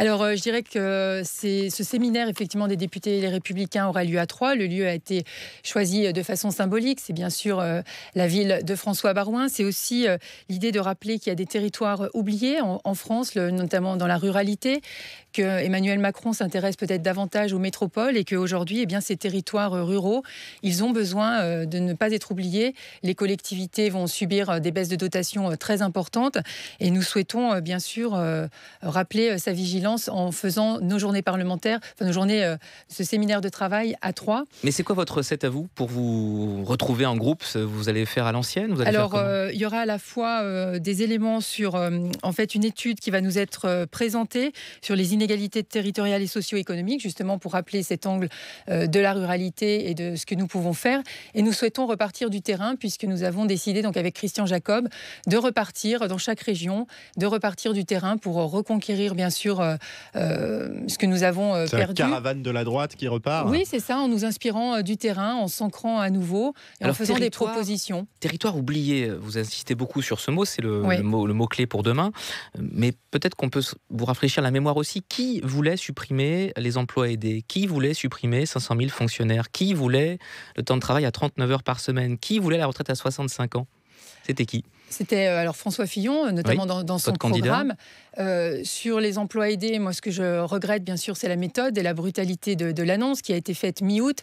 Alors, je dirais que ce séminaire, effectivement, des députés Les Républicains aura lieu à Troyes. Le lieu a été choisi de façon symbolique. C'est bien sûr la ville de François Baroin. C'est aussi l'idée de rappeler qu'il y a des territoires oubliés en France, notamment dans la ruralité, que Emmanuel Macron s'intéresse peut-être davantage aux métropoles et qu'aujourd'hui, eh bien, ces territoires ruraux, ils ont besoin de ne pas être oubliés. Les collectivités vont subir des baisses de dotation très importantes et nous souhaitons bien sûr rappeler sa vigilance en faisant nos journées parlementaires, enfin nos journées, ce séminaire de travail à Troyes. Mais c'est quoi votre recette à vous pour vous retrouver en groupe? Vous allez faire à l'ancienne? Alors, il y aura à la fois des éléments sur en fait une étude qui va nous être présentée sur les inégalités territoriales et socio-économiques, justement pour rappeler cet angle de la ruralité et de ce que nous pouvons faire. Et nous souhaitons repartir du terrain puisque nous avons décidé, donc avec Christian Jacob, de repartir dans chaque région, de repartir du terrain pour reconquérir bien sûr ce que nous avons perdu. C'est la caravane de la droite qui repart. Oui, c'est ça, en nous inspirant du terrain, en s'ancrant à nouveau et en faisant des propositions. Territoire oublié, vous insistez beaucoup sur ce mot, c'est le mot-clé pour demain. Mais peut-être qu'on peut vous rafraîchir la mémoire aussi. Qui voulait supprimer les emplois aidés? Qui voulait supprimer 500 000 fonctionnaires? Qui voulait le temps de travail à 39 heures par semaine? Qui voulait la retraite à 65 ans? C'était qui? C'était alors François Fillon, notamment dans son programme. Sur les emplois aidés, moi, ce que je regrette, bien sûr, c'est la méthode et la brutalité de l'annonce qui a été faite mi-août,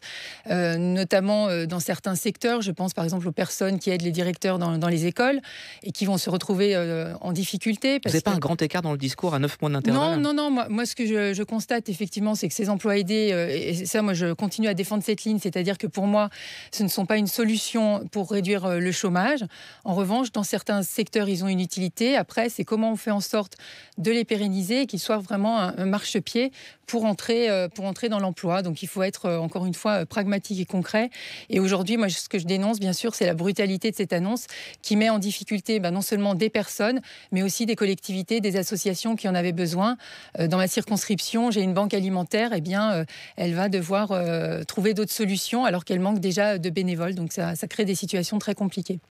notamment dans certains secteurs. Je pense, par exemple, aux personnes qui aident les directeurs dans les écoles et qui vont se retrouver en difficulté. Vous n'avez pas un grand écart dans le discours à 9 mois d'intervalle? Non. Moi, ce que je constate, effectivement, c'est que ces emplois aidés, et ça, moi, je continue à défendre cette ligne, c'est-à-dire que pour moi, ce ne sont pas une solution pour réduire le chômage. En revanche, dans certains secteurs, ils ont une utilité. Après, c'est comment on fait en sorte de les pérenniser et qu'ils soient vraiment un marchepied pour entrer dans l'emploi. Donc, il faut être, encore une fois, pragmatique et concret. Et aujourd'hui, moi, ce que je dénonce, bien sûr, c'est la brutalité de cette annonce qui met en difficulté non seulement des personnes, mais aussi des collectivités, des associations qui en avaient besoin. Dans ma circonscription, j'ai une banque alimentaire. Eh bien, elle va devoir trouver d'autres solutions alors qu'elle manque déjà de bénévoles. Donc, ça crée des situations très compliquées.